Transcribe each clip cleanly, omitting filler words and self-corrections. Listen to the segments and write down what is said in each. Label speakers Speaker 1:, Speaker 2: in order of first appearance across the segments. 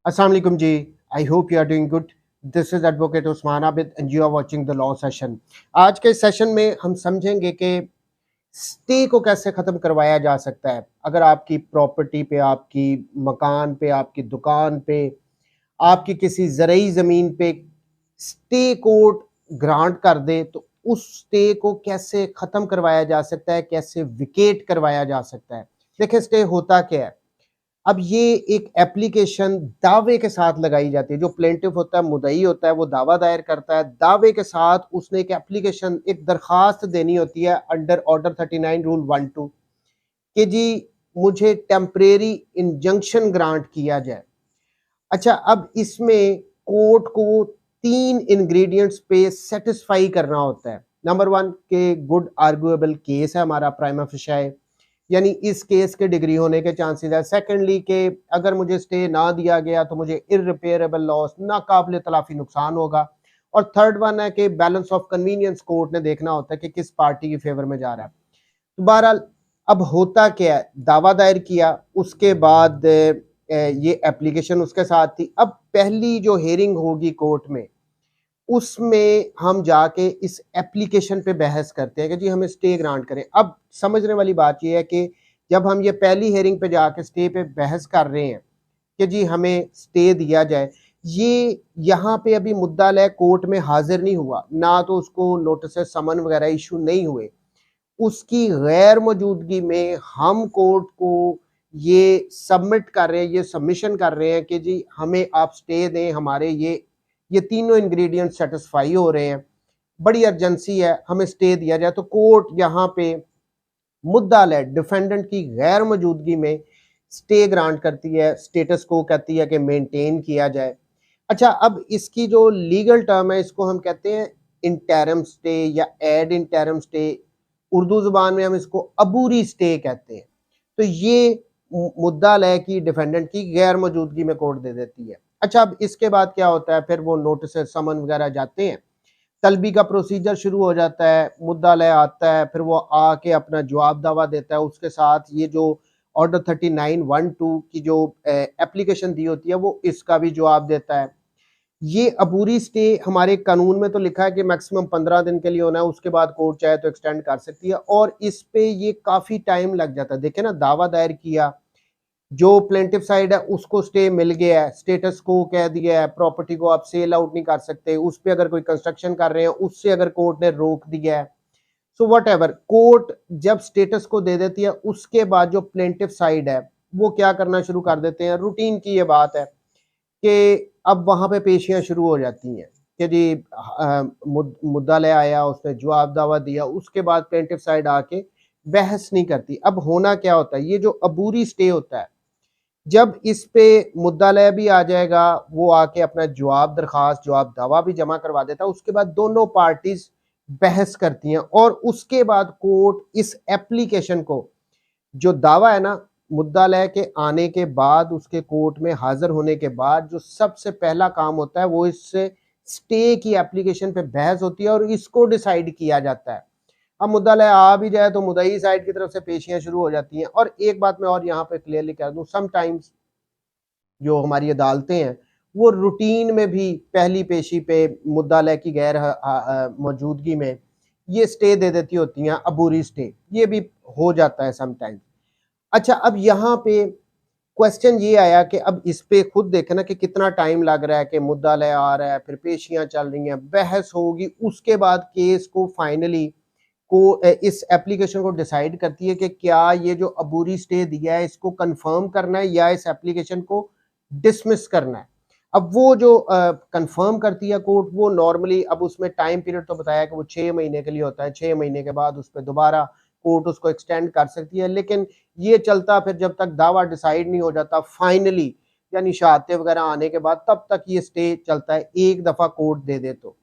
Speaker 1: Assalamu alaikum ji. I hope you are doing good. This is Advocate Usman Abid and you are watching the law session. आज के session में हम समझेंगे कि stay को कैसे ख़त्म करवाया जा सकता है। अगर आपकी प्रॉपर्टी पे, आपकी मकान पे, आपकी दुकान पे, आपकी किसी ज़रई ज़मीन पे स्टे कोर्ट ग्रांट कर दे तो उस स्टे को कैसे ख़त्म करवाया जा सकता है, कैसे विकेट करवाया जा सकता है। देखिए स्टे होता क्या है। अब ये एक एप्लीकेशन दावे के साथ लगाई जाती है। जो प्लेंटिफ होता है, मुद्दई होता है, वो दावा दायर करता है। दावे के साथ उसने एक एप्लीकेशन, एक दरखास्त देनी होती है अंडर ऑर्डर 39 रूल 1-2 कि जी मुझे टेम्परेरी इंजंक्शन ग्रांट किया जाए। अच्छा, अब इसमें कोर्ट को 3 इंग्रेडिएंट्स पे सेटिस्फाई करना होता है। नंबर 1 के गुड आर्गुएबल केस है हमारा, प्राइमा फेशियाई, यानी इस केस के डिग्री होने के चांसेस है। सेकेंडली के अगर मुझे स्टे ना दिया गया तो मुझे इररिपेयरेबल लॉस, नाकाबिल तलाफी नुकसान होगा। और थर्ड वन है कि बैलेंस ऑफ कन्वीनियंस कोर्ट ने देखना होता है कि किस पार्टी की फेवर में जा रहा है। तो बहरहाल अब होता क्या है, दावा दायर किया, उसके बाद ये एप्लीकेशन उसके साथ थी। अब पहली जो हेयरिंग होगी कोर्ट में, उसमें हम जाके इस एप्लीकेशन पे बहस करते हैं कि जी हमें स्टे ग्रांट करें। अब समझने वाली बात यह है कि जब हम ये पहली हेयरिंग पे जाके स्टे पे बहस कर रहे हैं कि जी हमें स्टे दिया जाए, ये यहाँ पे अभी मुद्दा है कोर्ट में हाजिर नहीं हुआ, ना तो उसको नोटिस समन वगैरह इशू नहीं हुए। उसकी गैर मौजूदगी में हम कोर्ट को ये सबमिट कर रहे हैं, ये सबमिशन कर रहे हैं कि जी हमें आप स्टे दें, हमारे ये तीनों इंग्रेडिएंट सेटिस्फाई हो रहे हैं, बड़ी अर्जेंसी है, हमें स्टे दिया जाए। तो कोर्ट यहाँ पे मुद्दा है डिफेंडेंट की गैर मौजूदगी में स्टे ग्रांट करती है, स्टेटस को कहती है कि मेंटेन किया जाए। अच्छा, अब इसकी जो लीगल टर्म है इसको हम कहते हैं इंटरम स्टे या एड इंटरम स्टे। उर्दू जुबान में हम इसको अबूरी स्टे कहते हैं। तो ये मुद्दा है कि डिफेंडेंट की गैर मौजूदगी में कोर्ट दे देती है। अच्छा, अब इसके बाद क्या होता है, फिर वो नोटिस समन वगैरह जाते हैं, तलबी का प्रोसीजर शुरू हो जाता है, मुद्दा लय आता है, फिर वो आके अपना जवाब दावा देता है। उसके साथ ये जो ऑर्डर 39(1)(2) की जो एप्लीकेशन दी होती है वो इसका भी जवाब देता है। ये अबूरी स्टे हमारे कानून में तो लिखा है कि मैक्सिमम 15 दिन के लिए होना है, उसके बाद कोर्ट चाहे तो एक्सटेंड कर सकती है। और इस पे ये काफ़ी टाइम लग जाता है। देखें ना, दावा दायर किया, जो प्लेंटिफ साइड है उसको स्टे मिल गया है, स्टेटस को कह दिया है, प्रॉपर्टी को आप सेल आउट नहीं कर सकते, उस पर अगर कोई कंस्ट्रक्शन कर रहे हैं उससे अगर कोर्ट ने रोक दिया है, सो वट एवर, कोर्ट जब स्टेटस को दे देती है उसके बाद जो प्लेंटिफ साइड है वो क्या करना शुरू कर देते हैं। रूटीन की ये बात है कि अब वहां पे पेशियां शुरू हो जाती हैं कि जी मुद्दा ले आया, उसने जवाब दावा दिया, उसके बाद प्लेंटिफ साइड आके बहस नहीं करती। अब होना क्या होता है, ये जो अबूरी स्टे होता है, जब इस पे मुद्दालय भी आ जाएगा, वो आके अपना जवाब दरखास्त, जवाब दावा भी जमा करवा देता है। उसके बाद दोनों पार्टीज बहस करती हैं और उसके बाद कोर्ट इस एप्लीकेशन को, जो दावा है ना, मुद्दालय के आने के बाद, उसके कोर्ट में हाजिर होने के बाद जो सबसे पहला काम होता है वो इससे स्टे की एप्लीकेशन पे बहस होती है और इसको डिसाइड किया जाता है। अब मुद्दा आ भी जाए तो मुद्दई साइड की तरफ से पेशियां शुरू हो जाती हैं। और एक बात मैं और यहाँ पे क्लियरली कह दूं, समटाइम्स जो हमारी अदालतें हैं वो रूटीन में भी पहली पेशी पे मुद्दा की गैर मौजूदगी में ये स्टे दे देती होती हैं, अबूरी स्टे, ये भी हो जाता है समटाइम्स। अच्छा, अब यहाँ पे क्वेश्चन ये आया कि अब इस पे खुद देखे ना कि कितना टाइम लग रहा है कि मुद्दा आ रहा है, फिर पेशियां चल रही हैं, बहस होगी, उसके बाद केस को फाइनली को इस एप्लीकेशन को डिसाइड करती है कि क्या ये जो अबूरी स्टे दिया है इसको कंफर्म करना है या इस एप्लीकेशन को डिसमिस करना है। अब वो जो कंफर्म करती है कोर्ट, वो नॉर्मली, अब उसमें टाइम पीरियड तो बताया कि वो 6 महीने के लिए होता है, 6 महीने के बाद उस पर दोबारा कोर्ट उसको एक्सटेंड कर सकती है। लेकिन ये चलता फिर जब तक दावा डिसाइड नहीं हो जाता फाइनली, यानी शहादतें वगैरह आने के बाद, तब तक ये स्टे चलता है, एक दफ़ा कोर्ट दे दे तो।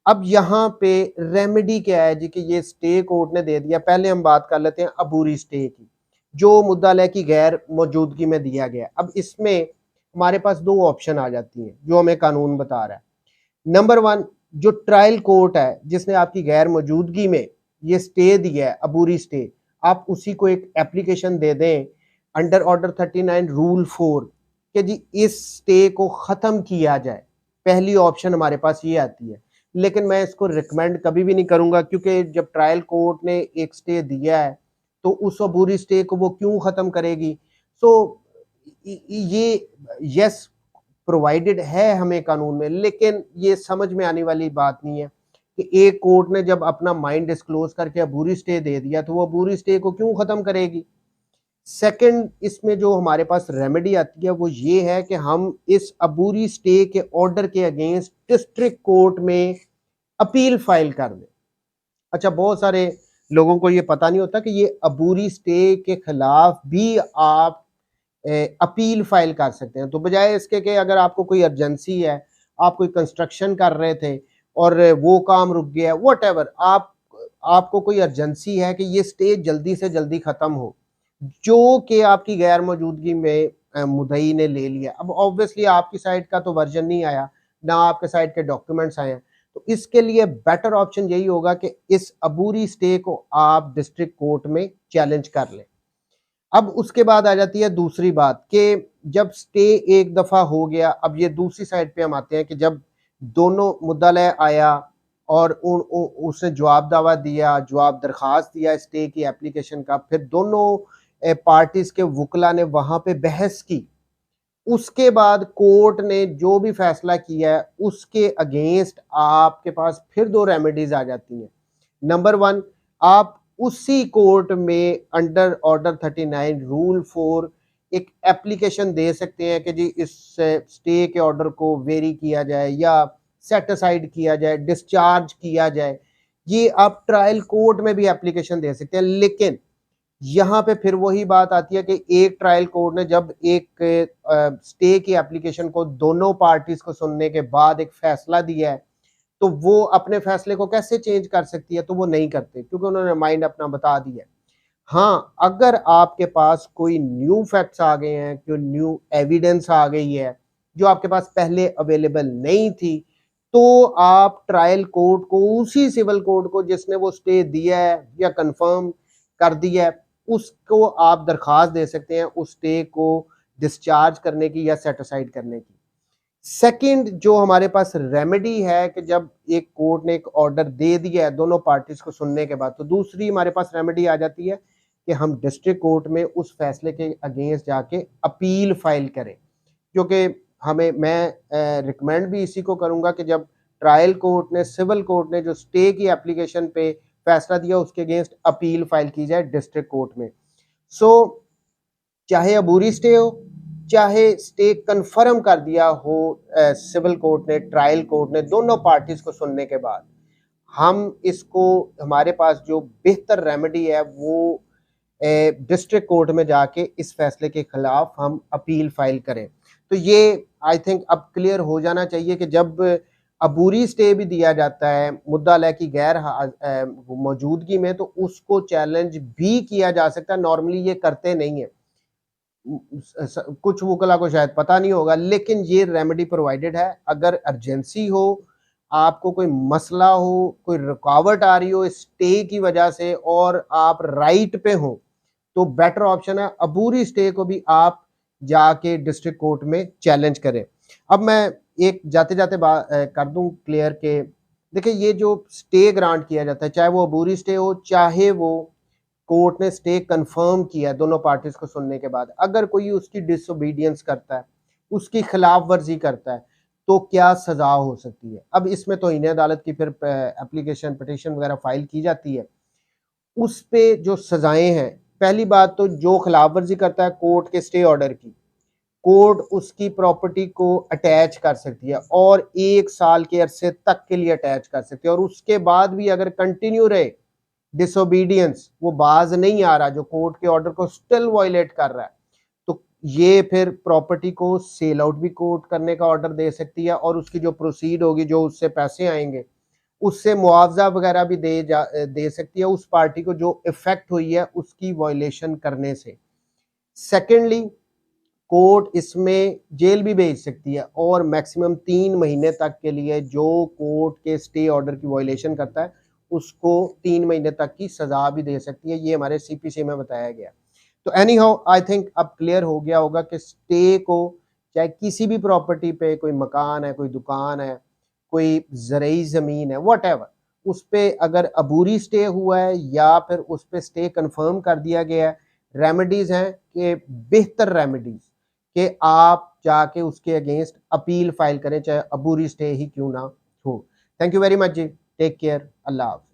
Speaker 1: अब यहाँ पे रेमेडी क्या है जी कि ये स्टे कोर्ट ने दे दिया। पहले हम बात कर लेते हैं अबूरी स्टे की, जो मुद्दालय की गैर मौजूदगी में दिया गया। अब इसमें हमारे पास दो ऑप्शन आ जाती हैं जो हमें कानून बता रहा है। नंबर 1, जो ट्रायल कोर्ट है जिसने आपकी गैर मौजूदगी में ये स्टे दिया है, अबूरी स्टे, आप उसी को एक एप्लीकेशन दे दें अंडर ऑर्डर 39 रूल 4 कि जी इस स्टे को ख़त्म किया जाए, पहली ऑप्शन हमारे पास ये आती है। लेकिन मैं इसको रिकमेंड कभी भी नहीं करूँगा, क्योंकि जब ट्रायल कोर्ट ने एक स्टे दिया है तो उस अबूरी स्टे को वो क्यों ख़त्म करेगी। सो ये यस प्रोवाइडेड है हमें कानून में, लेकिन ये समझ में आने वाली बात नहीं है कि एक कोर्ट ने जब अपना माइंड डिस्क्लोज करके अबूरी स्टे दे दिया तो वो अबूरी स्टे को क्यों ख़त्म करेगी। सेकंड, इसमें जो हमारे पास रेमेडी आती है वो ये है कि हम इस अबूरी स्टे के ऑर्डर के अगेंस्ट डिस्ट्रिक्ट कोर्ट में अपील फाइल कर दें। अच्छा, बहुत सारे लोगों को ये पता नहीं होता कि ये अबूरी स्टे के खिलाफ भी आप अपील फाइल कर सकते हैं। तो बजाय इसके कि अगर आपको कोई अर्जेंसी है, आप कोई कंस्ट्रक्शन कर रहे थे और वो काम रुक गया, व्हाटएवर, आपको कोई अर्जेंसी है कि ये स्टे जल्दी से जल्दी ख़त्म हो, जो कि आपकी गैर मौजूदगी में मुद्दई ने ले लिया। अब ऑब्वियसली आपकी साइड का तो वर्जन नहीं आया, ना आपके साइड के डॉक्यूमेंट्स आए हैं, तो इसके लिए बेटर ऑप्शन यही होगा कि इस अबूरी स्टे को आप डिस्ट्रिक्ट कोर्ट में चैलेंज कर लें। अब उसके बाद आ जाती है दूसरी बात कि जब स्टे एक दफ़ा हो गया, अब ये दूसरी साइड पे हम आते हैं कि जब दोनों मुद्दालय आया और उसने जवाब दावा दिया, जवाब दरखास्त दिया स्टे की एप्लीकेशन का, फिर दोनों पार्टीज के वकला ने वहां पे बहस की, उसके बाद कोर्ट ने जो भी फैसला किया है उसके अगेंस्ट आपके पास फिर दो रेमेडीज आ जाती हैं। नंबर वन, आप उसी कोर्ट में अंडर ऑर्डर 39 रूल 4 एक एप्लीकेशन दे सकते हैं कि जी इस स्टे के ऑर्डर को वेरी किया जाए या सेट असाइड किया जाए, डिस्चार्ज किया जाए। ये आप ट्रायल कोर्ट में भी एप्लीकेशन दे सकते हैं। लेकिन यहाँ पे फिर वही बात आती है कि एक ट्रायल कोर्ट ने जब एक स्टे की एप्लीकेशन को दोनों पार्टीज को सुनने के बाद एक फैसला दिया है, तो वो अपने फैसले को कैसे चेंज कर सकती है। तो वो नहीं करते, क्योंकि उन्होंने माइंड अपना बता दिया है। हाँ, अगर आपके पास कोई न्यू फैक्ट्स आ गए हैं, कोई न्यू एविडेंस आ गई है जो आपके पास पहले अवेलेबल नहीं थी, तो आप ट्रायल कोर्ट को, उसी सिविल कोर्ट को जिसने वो स्टे दिया है या कंफर्म कर दिया है, उसको आप दरखास्त दे सकते हैं उस स्टे को डिस्चार्ज करने की या सेट असाइड करने की। सेकंड, जो हमारे पास रेमेडी है कि जब एक कोर्ट ने एक ऑर्डर दे दिया है दोनों पार्टीज को सुनने के बाद, तो दूसरी हमारे पास रेमेडी आ जाती है कि हम डिस्ट्रिक्ट कोर्ट में उस फैसले के अगेंस्ट जाके अपील फाइल करें। क्योंकि मैं रिकमेंड भी इसी को करूंगा कि जब ट्रायल कोर्ट ने, सिविल कोर्ट ने जो स्टे की एप्लीकेशन पे फैसला दिया, उसके अगेंस्ट अपील फाइल की जाए डिस्ट्रिक्ट कोर्ट में। सो चाहे अबूरी स्टे हो, चाहे स्टे कंफर्म कर दिया हो सिविल कोर्ट ने, ट्रायल कोर्ट ने, दोनों पार्टीज को सुनने के बाद, हम इसको, हमारे पास जो बेहतर रेमेडी है वो डिस्ट्रिक्ट कोर्ट में जाके इस फैसले के खिलाफ हम अपील फाइल करें। तो ये आई थिंक अब क्लियर हो जाना चाहिए कि जब अबूरी स्टे भी दिया जाता है मुद्दालय की गैर मौजूदगी में, तो उसको चैलेंज भी किया जा सकता है। नॉर्मली ये करते नहीं है, कुछ वकला को शायद पता नहीं होगा, लेकिन ये रेमेडी प्रोवाइडेड है। अगर अर्जेंसी हो, आपको कोई मसला हो, कोई रुकावट आ रही हो स्टे की वजह से और आप राइट पे हो, तो बेटर ऑप्शन है अबूरी स्टे को भी आप जाके डिस्ट्रिक्ट कोर्ट में चैलेंज करें। अब मैं एक जाते जाते बात कर दूं क्लियर के, देखिए ये जो स्टे ग्रांट किया जाता है, चाहे वो अबूरी स्टे हो, चाहे वो कोर्ट ने स्टे कंफर्म किया दोनों पार्टीज को सुनने के बाद, अगर कोई उसकी डिसोबीडियंस करता है, उसकी खिलाफ वर्जी करता है, तो क्या सजा हो सकती है। अब इसमें तो इन्हें अदालत की फिर एप्लीकेशन, पिटीशन वगैरह फाइल की जाती है। उस पे जो सजाएं हैं, पहली बात तो जो खिलाफ वर्जी करता है कोर्ट के स्टे ऑर्डर की, कोर्ट उसकी प्रॉपर्टी को अटैच कर सकती है और 1 साल के अरसे तक के लिए अटैच कर सकती है। और उसके बाद भी अगर कंटिन्यू रहे डिसोबीडियंस, वो बाज नहीं आ रहा, जो कोर्ट के ऑर्डर को स्टिल वायलेट कर रहा है, तो ये फिर प्रॉपर्टी को सेल आउट भी कोर्ट करने का ऑर्डर दे सकती है और उसकी जो प्रोसीड होगी, जो उससे पैसे आएंगे, उससे मुआवजा वगैरह भी दे सकती है उस पार्टी को जो इफेक्ट हुई है उसकी वायलेशन करने से। सेकेंडली, कोर्ट इसमें जेल भी भेज सकती है और मैक्सिमम 3 महीने तक के लिए जो कोर्ट के स्टे ऑर्डर की वायलेशन करता है उसको 3 महीने तक की सजा भी दे सकती है। ये हमारे सीपीसी में बताया गया। तो एनी हाउ आई थिंक अब क्लियर हो गया होगा कि स्टे को चाहे किसी भी प्रॉपर्टी पे, कोई मकान है, कोई दुकान है, कोई ज़रई ज़मीन है, व्हाटएवर, उस पे अगर अबूरी स्टे हुआ है या फिर उस पे स्टे कंफर्म कर दिया गया है, रेमेडीज़ हैं कि बेहतर रेमेडीज़ कि आप जाके उसके अगेंस्ट अपील फाइल करें, चाहे अबूरी स्टे ही क्यों ना हो। थैंक यू वेरी मच जी, टेक केयर, अल्लाह हाफ़िज़।